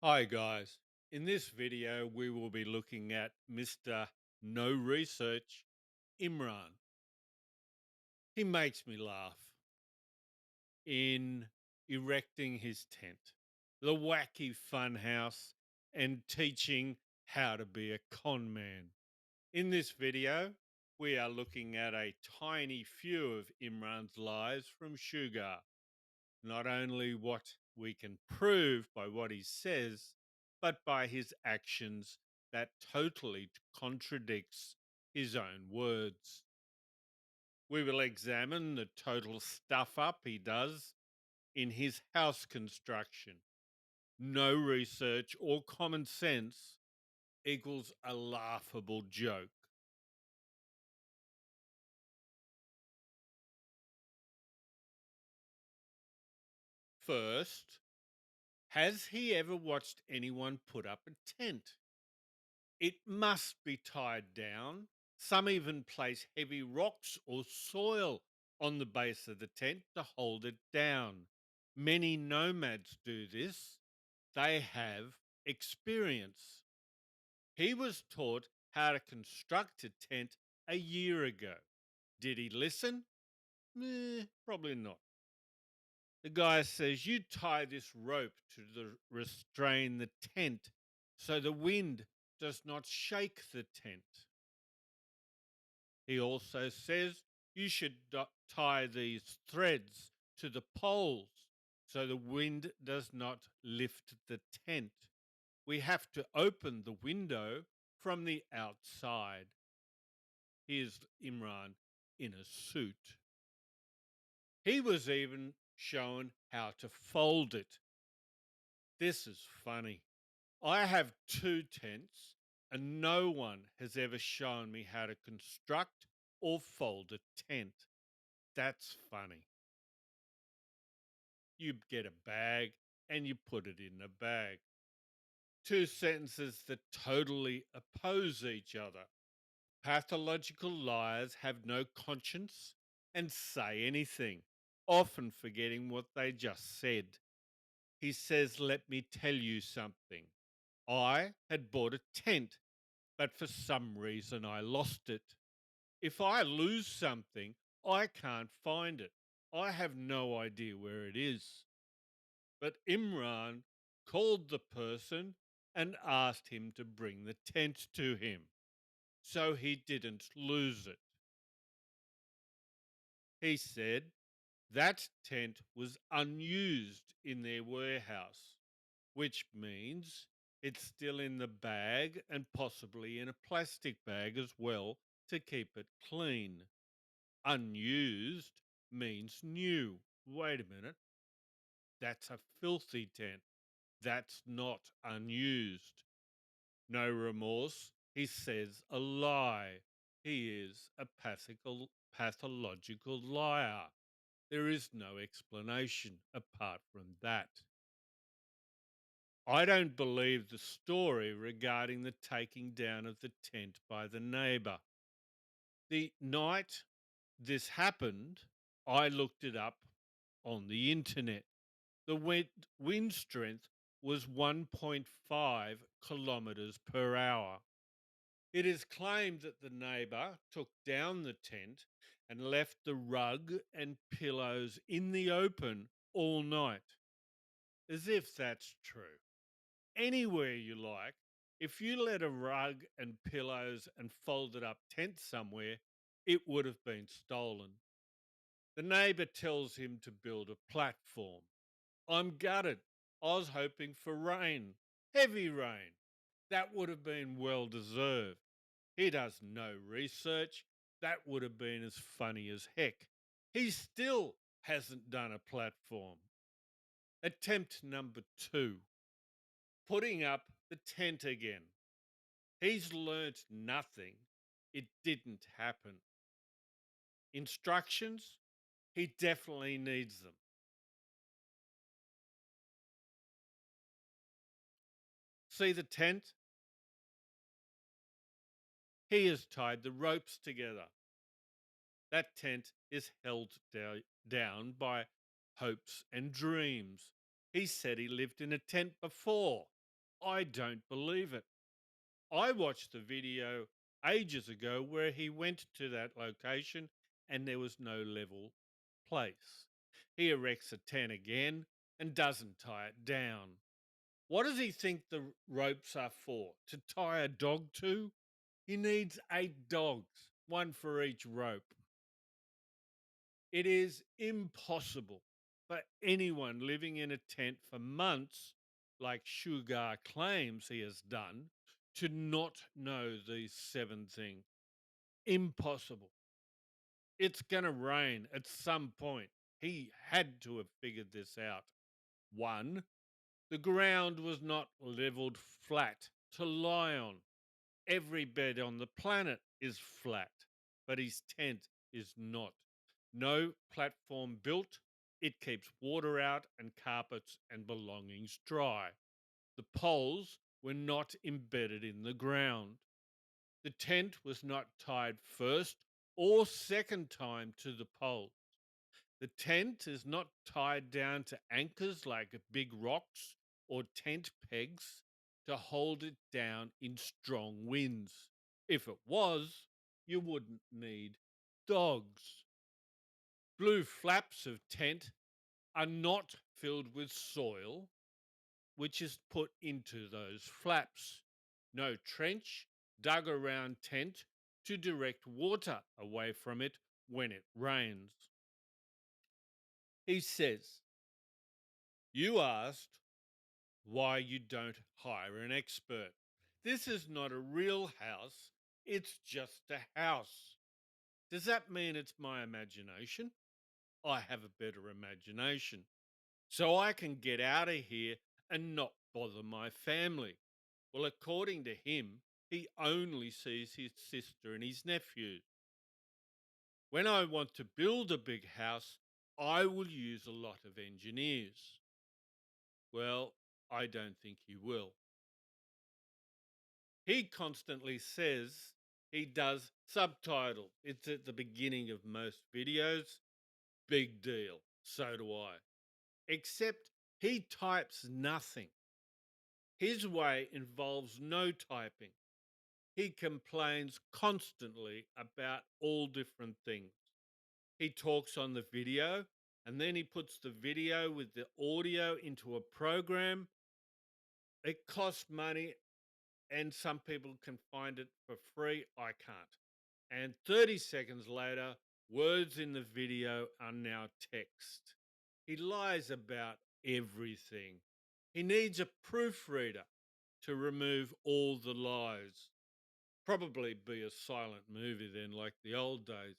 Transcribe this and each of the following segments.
Hi guys, in this video we will be looking at Mr. No Research, Imran. He makes me laugh in erecting his tent, the Wacky Funhouse, and teaching how to be a con man. In this video, we are looking at a tiny few of Imran's lies from Shugar. Not only what we can prove by what he says, but by his actions that totally contradicts his own words. We will examine the total stuff up he does in his house construction. No research or common sense equals a laughable joke. First, has he ever watched anyone put up a tent? It must be tied down. Some even place heavy rocks or soil on the base of the tent to hold it down. Many nomads do this. They have experience. He was taught how to construct a tent a year ago. Did he listen? Probably not. The guy says, you tie this rope to restrain the tent so the wind does not shake the tent. He also says you should tie these threads to the poles so the wind does not lift the tent. We have to open the window from the outside. Here's Imran in a suit. He was even shown how to fold it. This is funny. I have two tents, and no one has ever shown me how to construct or fold a tent. That's funny. You get a bag and you put it in a bag. Two sentences that totally oppose each other. Pathological liars have no conscience and say anything, often forgetting what they just said. He says, let me tell you something. I had bought a tent, but for some reason I lost it. If I lose something, I can't find it. I have no idea where it is. But Imran called the person and asked him to bring the tent to him so he didn't lose it. He said that tent was unused in their warehouse, which means it's still in the bag and possibly in a plastic bag as well to keep it clean. Unused means new. Wait a minute. That's a filthy tent. That's not unused. No remorse. He says a lie. He is a pathological liar. There is no explanation apart from that. I don't believe the story regarding the taking down of the tent by the neighbour. The night this happened, I looked it up on the internet. The wind strength was 1.5 kilometres per hour. It is claimed that the neighbour took down the tent and left the rug and pillows in the open all night. As if that's true. Anywhere you like, if you let a rug and pillows and folded up tent somewhere, it would have been stolen. The neighbour tells him to build a platform. I'm gutted. I was hoping for rain, heavy rain. That would have been well deserved. He does no research. That would have been as funny as heck. He still hasn't done a platform. Attempt number two, putting up the tent again. He's learnt nothing. It didn't happen. Instructions? He definitely needs them. See the tent? He has tied the ropes together. That tent is held down by hopes and dreams. He said he lived in a tent before. I don't believe it. I watched the video ages ago where he went to that location and there was no level place. He erects a tent again and doesn't tie it down. What does he think the ropes are for? To tie a dog to? He needs 8 dogs, one for each rope. It is impossible for anyone living in a tent for months, like Shugar claims he has done, to not know these 7 things. Impossible. It's going to rain at some point. He had to have figured this out. One, the ground was not leveled flat to lie on. Every bed on the planet is flat, but his tent is not. No platform built. It keeps water out and carpets and belongings dry. The poles were not embedded in the ground. The tent was not tied first or second time to the pole. The tent is not tied down to anchors like big rocks or tent pegs to hold it down in strong winds. If it was, you wouldn't need dogs. Blue flaps of tent are not filled with soil, which is put into those flaps. No trench dug around tent to direct water away from it when it rains. He says, you asked why you don't hire an expert. This is not a real house, it's just a house. Does that mean it's my imagination? I have a better imagination. So I can get out of here and not bother my family. Well, according to him, he only sees his sister and his nephew. When I want to build a big house, I will use a lot of engineers. Well, I don't think he will. He constantly says he does subtitle. It's at the beginning of most videos. Big deal. So do I. Except he types nothing. His way involves no typing. He complains constantly about all different things. He talks on the video and then he puts the video with the audio into a program. It costs money and some people can find it for free. I can't. And 30 seconds later, words in the video are now text. He lies about everything. He needs a proofreader to remove all the lies. Probably be a silent movie then, like the old days.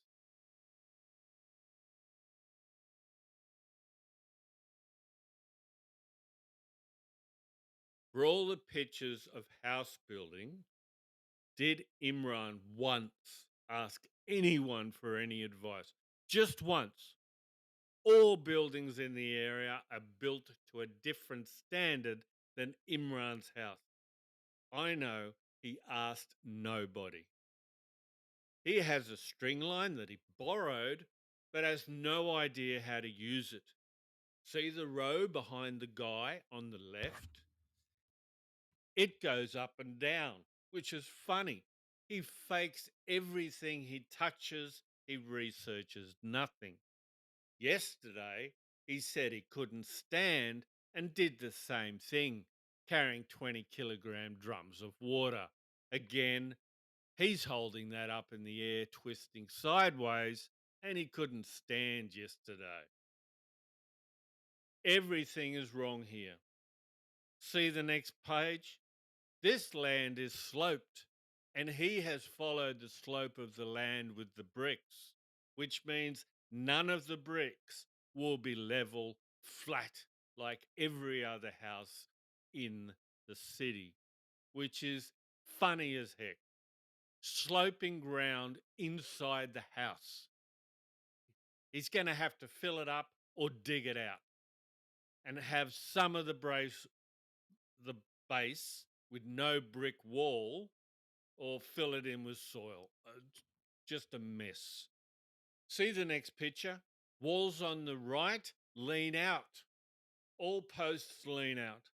For all the pictures of house building, did Imran once ask anyone for any advice? Just once. All buildings in the area are built to a different standard than Imran's house. I know he asked nobody. He has a string line that he borrowed, but has no idea how to use it. See the row behind the guy on the left? It goes up and down, which is funny. He fakes everything he touches, he researches nothing. Yesterday, he said he couldn't stand and did the same thing, carrying 20-kilogram drums of water. Again, he's holding that up in the air, twisting sideways, and he couldn't stand yesterday. Everything is wrong here. See the next page? This land is sloped, and he has followed the slope of the land with the bricks, which means none of the bricks will be level, flat, like every other house in the city, which is funny as heck. Sloping ground inside the house. He's going to have to fill it up or dig it out and have some of the base with no brick wall or fill it in with soil. Just a mess. See the next picture? Walls on the right lean out. All posts lean out.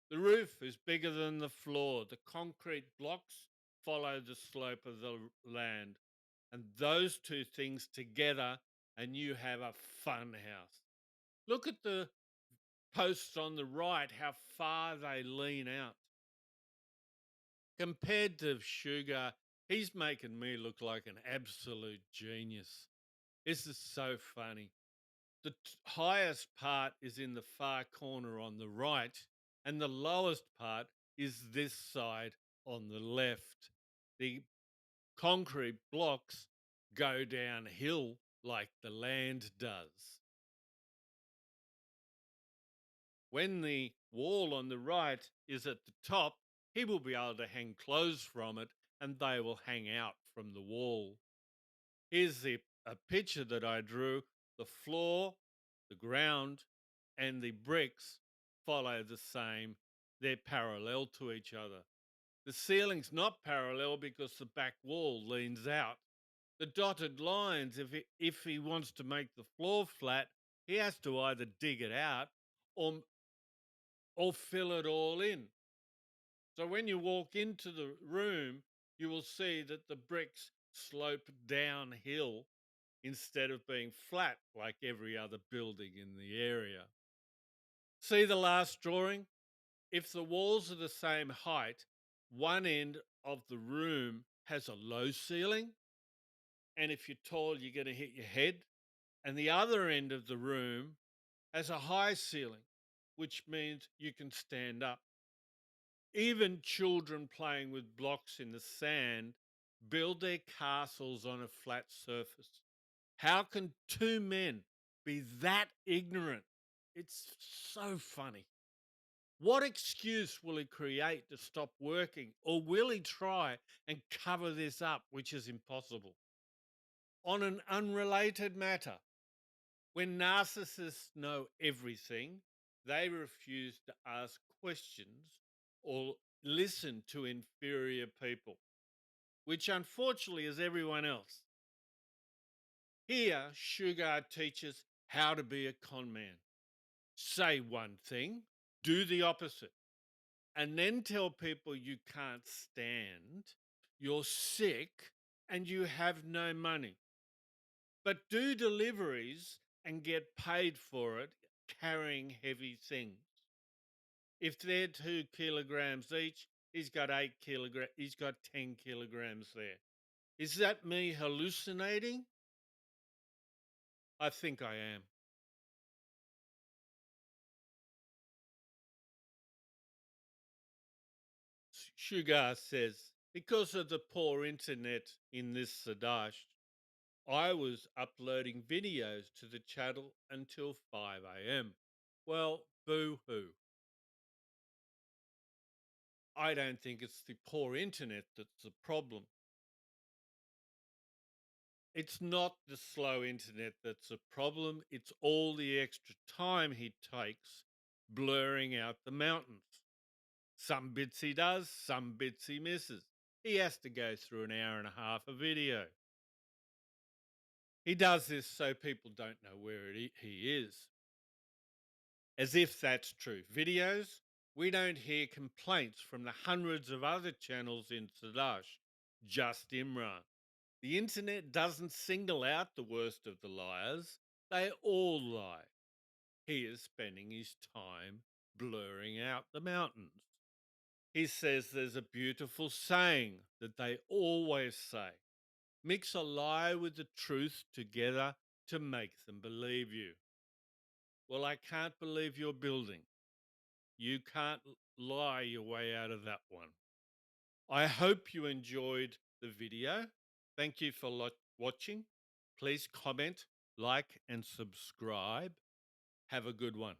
The roof is bigger than the floor. The concrete blocks follow the slope of the land. And those two things together, and you have a fun house. Look at the posts on the right, how far they lean out. Compared to Shugar, he's making me look like an absolute genius. This is so funny. The highest part is in the far corner on the right, and the lowest part is this side on the left. The concrete blocks go downhill like the land does. When the wall on the right is at the top, he will be able to hang clothes from it and they will hang out from the wall. Here's a picture that I drew. The floor, the ground, and the bricks follow the same. They're parallel to each other. The ceiling's not parallel because the back wall leans out. The dotted lines, if he wants to make the floor flat, he has to either dig it out or fill it all in. So when you walk into the room, you will see that the bricks slope downhill instead of being flat like every other building in the area. See the last drawing? If the walls are the same height, one end of the room has a low ceiling, and if you're tall, you're going to hit your head. And the other end of the room has a high ceiling, which means you can stand up. Even children playing with blocks in the sand build their castles on a flat surface. How can two men be that ignorant? It's so funny. What excuse will he create to stop working? Or will he try and cover this up, which is impossible? On an unrelated matter, when narcissists know everything, they refuse to ask questions or listen to inferior people, which unfortunately is everyone else. Here, Shugar teaches how to be a con man. Say one thing, do the opposite, and then tell people you can't stand, you're sick, and you have no money. But do deliveries and get paid for it carrying heavy things. If they're 2 kilograms each, he's got 8 kilograms, he's got 10 kilograms there. Is that me hallucinating? I think I am. Shugar says, because of the poor internet in this Sadash, I was uploading videos to the channel until 5 a.m. Well, boo hoo. I don't think it's the poor internet that's the problem. It's not the slow internet that's a problem. It's all the extra time he takes blurring out the mountains. Some bits he does, some bits he misses. He has to go through an hour and a half of video. He does this so people don't know where he is. As if that's true. Videos, we don't hear complaints from the hundreds of other channels in Sadash, just Imran. The internet doesn't single out the worst of the liars, they all lie. He is spending his time blurring out the mountains. He says there's a beautiful saying that they always say, mix a lie with the truth together to make them believe you. Well, I can't believe you're building. You can't lie your way out of that one. I hope you enjoyed the video. Thank you for watching. Please comment, like, and subscribe. Have a good one.